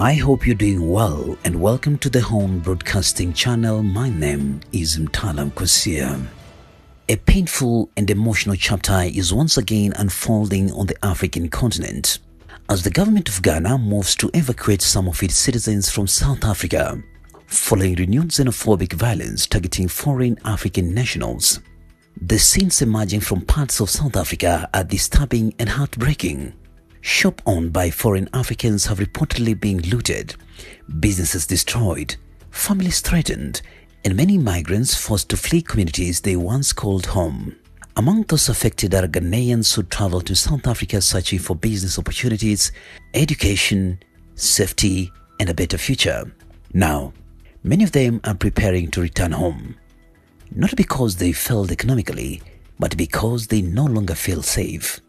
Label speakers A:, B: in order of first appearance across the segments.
A: I hope you're doing well and welcome to the Home Broadcasting Channel. My name is Mtalam. A painful and emotional chapter is once again unfolding on the African continent as the government of Ghana moves to evacuate some of its citizens from South Africa following renewed xenophobic violence targeting foreign African nationals. The scenes emerging from parts of South Africa are disturbing and heartbreaking. Shops owned by foreign Africans have reportedly been looted, businesses destroyed, families threatened, and many migrants forced to flee communities they once called home. Among those affected are Ghanaians who travel to South Africa searching for business opportunities, education, safety, and a better future. Now, many of them are preparing to return home, not because they failed economically, but because they no longer feel safe.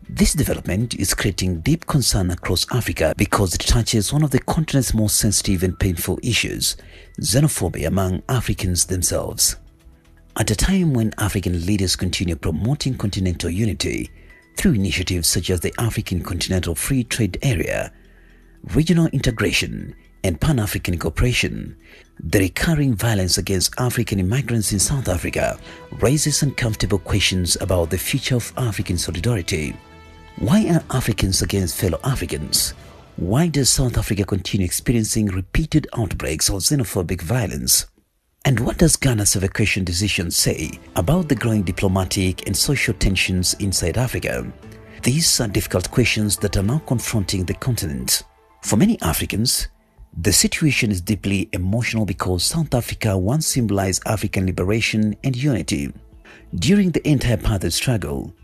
A: This development is creating deep concern across Africa because it touches one of the continent's most sensitive and painful issues, xenophobia among Africans themselves. At a time when African leaders continue promoting continental unity through initiatives such as the African Continental Free Trade Area, regional integration, and Pan-African cooperation, the recurring violence against African immigrants in South Africa raises uncomfortable questions about the future of African solidarity. Why are Africans against fellow Africans? Why does South Africa continue experiencing repeated outbreaks of xenophobic violence? And what does Ghana's evacuation decision say about the growing diplomatic and social tensions inside Africa? These are difficult questions that are now confronting the continent. For many Africans, the situation is deeply emotional because South Africa once symbolized African liberation and unity. During the anti-apartheid struggle,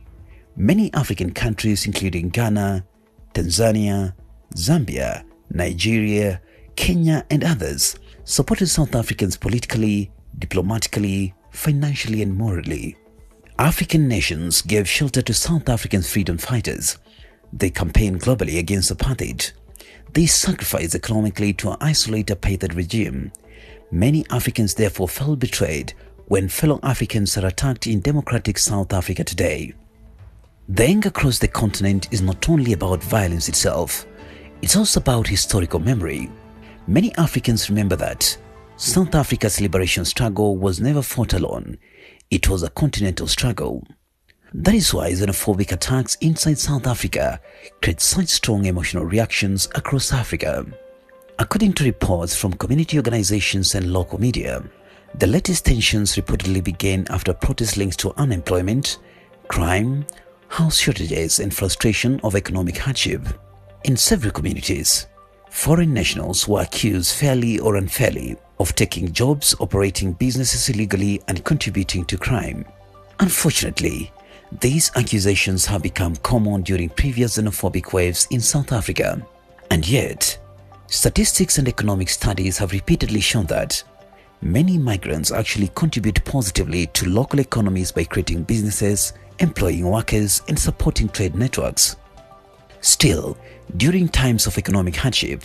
A: many African countries including Ghana, Tanzania, Zambia, Nigeria, Kenya, and others supported South Africans politically, diplomatically, financially, and morally. African nations gave shelter to South African freedom fighters. They campaigned globally against apartheid. They sacrificed economically to isolate the apartheid regime. Many Africans therefore felt betrayed when fellow Africans are attacked in democratic South Africa today. The anger across the continent is not only about violence itself, it's also about historical memory. Many Africans remember that South Africa's liberation struggle was never fought alone. It was a continental struggle. That is why xenophobic attacks inside South Africa create such strong emotional reactions across Africa. According to reports from community organizations and local media, the latest tensions reportedly began after protests linked to unemployment, crime, house shortages, and frustration of economic hardship. In several communities, foreign nationals were accused fairly or unfairly of taking jobs, operating businesses illegally, and contributing to crime. Unfortunately, these accusations have become common during previous xenophobic waves in South Africa. And yet, statistics and economic studies have repeatedly shown that many migrants actually contribute positively to local economies by creating businesses, employing workers, and supporting trade networks. Still, during times of economic hardship,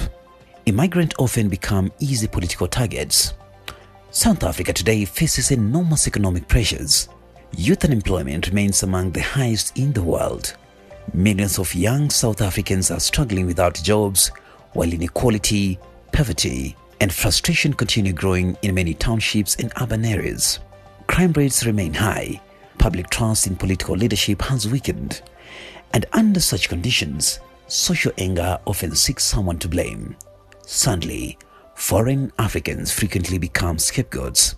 A: immigrants often become easy political targets. South Africa today faces enormous economic pressures. Youth unemployment remains among the highest in the world. Millions of young South Africans are struggling without jobs, while inequality, poverty, and frustration continue growing in many townships and urban areas. Crime rates remain high. Public trust in political leadership has weakened. And under such conditions, social anger often seeks someone to blame. Sadly, foreign Africans frequently become scapegoats.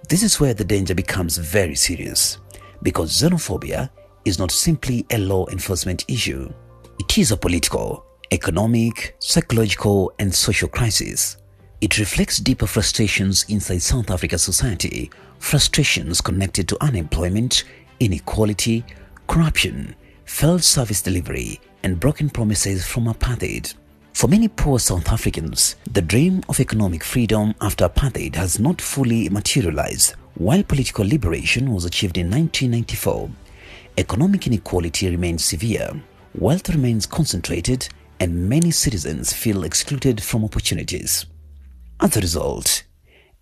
A: This is where the danger becomes very serious, because xenophobia is not simply a law enforcement issue. It is a political, economic, psychological, and social crisis. It reflects deeper frustrations inside South Africa society, frustrations connected to unemployment, inequality, corruption, failed service delivery, and broken promises from apartheid. For many poor South Africans, the dream of economic freedom after apartheid has not fully materialized. While political liberation was achieved in 1994, economic inequality remains severe, wealth remains concentrated, and many citizens feel excluded from opportunities. As a result,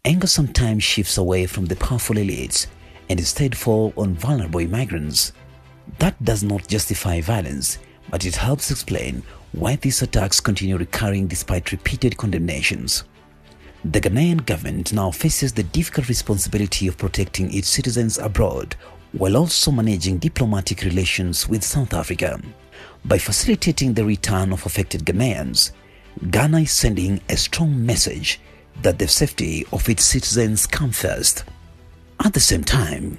A: anger sometimes shifts away from the powerful elites and instead falls on vulnerable immigrants. That does not justify violence, but it helps explain why these attacks continue recurring despite repeated condemnations. The Ghanaian government now faces the difficult responsibility of protecting its citizens abroad while also managing diplomatic relations with South Africa. By facilitating the return of affected Ghanaians, Ghana is sending a strong message that the safety of its citizens comes first. At the same time,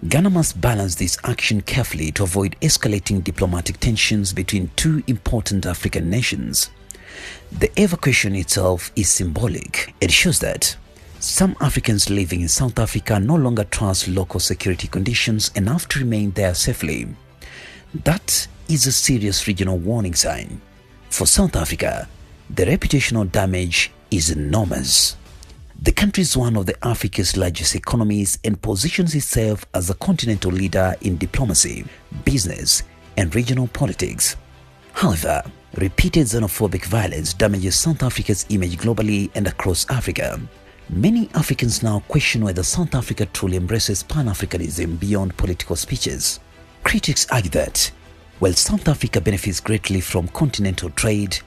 A: Ghana must balance this action carefully to avoid escalating diplomatic tensions between two important African nations. The evacuation itself is symbolic. It shows that some Africans living in South Africa no longer trust local security conditions enough to remain there safely. That is a serious regional warning sign. For South Africa, the reputational damage is enormous. The country is one of Africa's largest economies and positions itself as a continental leader in diplomacy, business, and regional politics. However, repeated xenophobic violence damages South Africa's image globally and across Africa. Many Africans now question whether South Africa truly embraces Pan-Africanism beyond political speeches. Critics argue that while South Africa benefits greatly from continental trade,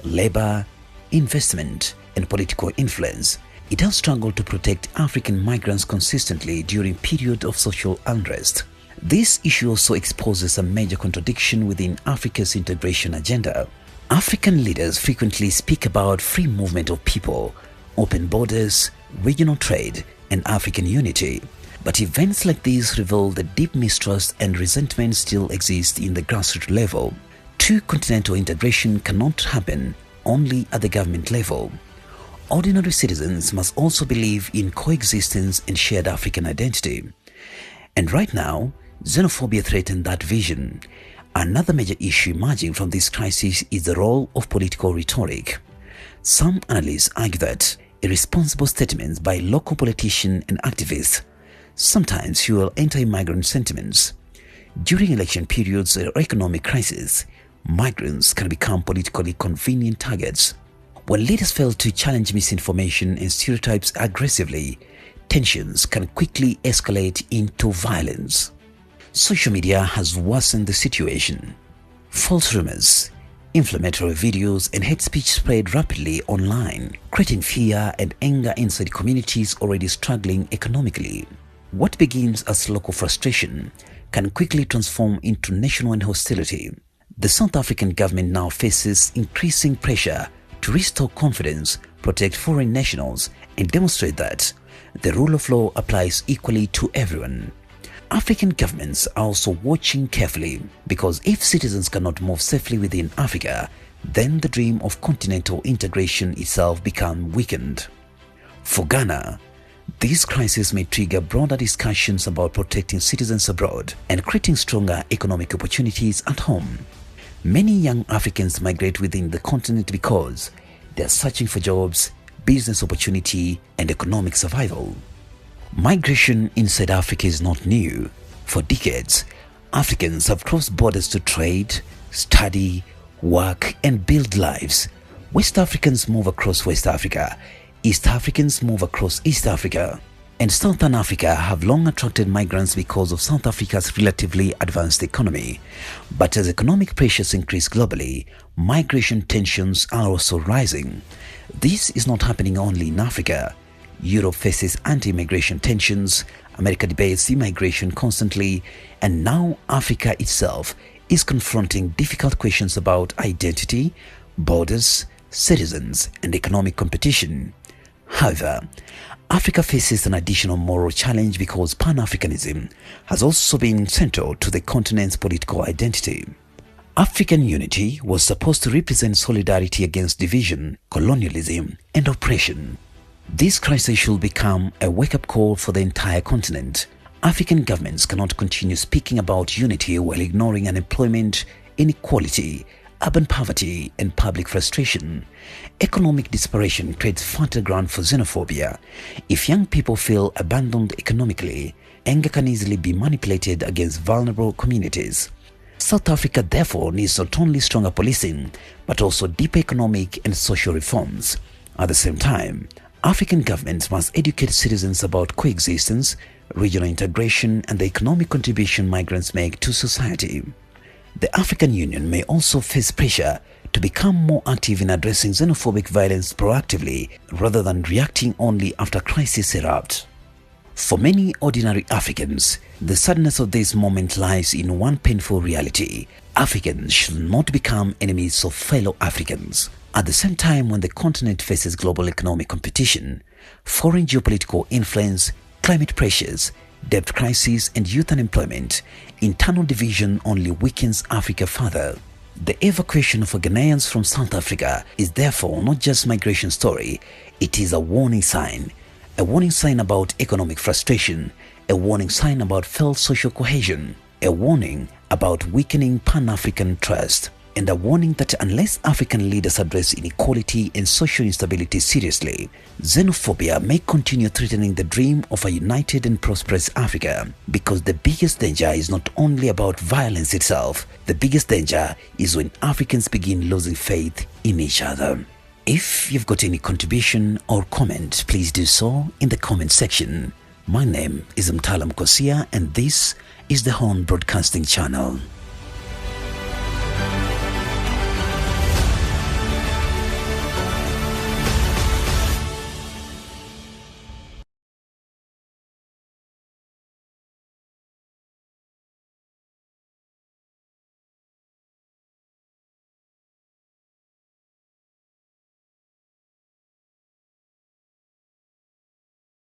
A: labor, investment, and political influence, it has struggled to protect African migrants consistently during periods of social unrest. This issue also exposes a major contradiction within Africa's integration agenda. African leaders frequently speak about free movement of people, open borders, regional trade, and African unity. But events like these reveal the deep mistrust and resentment still exist in the grassroots level. True continental integration cannot happen only at the government level. Ordinary citizens must also believe in coexistence and shared African identity. And right now, xenophobia threatens that vision. Another major issue emerging from this crisis is the role of political rhetoric. Some analysts argue that irresponsible statements by local politicians and activists sometimes fuel anti-migrant sentiments. During election periods or economic crises, migrants can become politically convenient targets. When leaders fail to challenge misinformation and stereotypes aggressively, tensions can quickly escalate into violence. Social media has worsened the situation. False rumors, inflammatory videos, and hate speech spread rapidly online, creating fear and anger inside communities already struggling economically. What begins as local frustration can quickly transform into nationwide hostility. The South African government now faces increasing pressure to restore confidence, protect foreign nationals, and demonstrate that the rule of law applies equally to everyone. African governments are also watching carefully, because if citizens cannot move safely within Africa, then the dream of continental integration itself becomes weakened. For Ghana, this crisis may trigger broader discussions about protecting citizens abroad and creating stronger economic opportunities at home. Many young Africans migrate within the continent because they are searching for jobs, business opportunity, and economic survival. Migration inside Africa is not new. For decades, Africans have crossed borders to trade, study, work, and build lives. West Africans move across West Africa, East Africans move across East Africa, and Southern Africa have long attracted migrants because of South Africa's relatively advanced economy. But as economic pressures increase globally, migration tensions are also rising. This is not happening only in Africa. Europe faces anti-immigration tensions, America debates immigration constantly, and now Africa itself is confronting difficult questions about identity, borders, citizens, and economic competition. However, Africa faces an additional moral challenge because Pan-Africanism has also been central to the continent's political identity. African unity was supposed to represent solidarity against division, colonialism, and oppression. This crisis should become a wake-up call for the entire continent. African governments cannot continue speaking about unity while ignoring unemployment, inequality, urban poverty, and public frustration. Economic desperation creates fertile ground for xenophobia. If young people feel abandoned economically, anger can easily be manipulated against vulnerable communities. South Africa therefore needs not only stronger policing, but also deeper economic and social reforms. At the same time, African governments must educate citizens about coexistence, regional integration, and the economic contribution migrants make to society. The African Union may also face pressure to become more active in addressing xenophobic violence proactively rather than reacting only after crises erupt. For many ordinary Africans, the sadness of this moment lies in one painful reality. Africans should not become enemies of fellow Africans. At the same time, when the continent faces global economic competition, foreign geopolitical influence, climate pressures, debt crisis, and youth unemployment, internal division only weakens Africa further. The evacuation of Ghanaians from South Africa is therefore not just a migration story, it is a warning sign. A warning sign about economic frustration, a warning sign about failed social cohesion, a warning about weakening Pan-African trust, and a warning that unless African leaders address inequality and social instability seriously, xenophobia may continue threatening the dream of a united and prosperous Africa. Because the biggest danger is not only about violence itself, the biggest danger is when Africans begin losing faith in each other. If you've got any contribution or comment, please do so in the comment section. My name is Mtalam Kosia and this is the Horn Broadcasting Channel.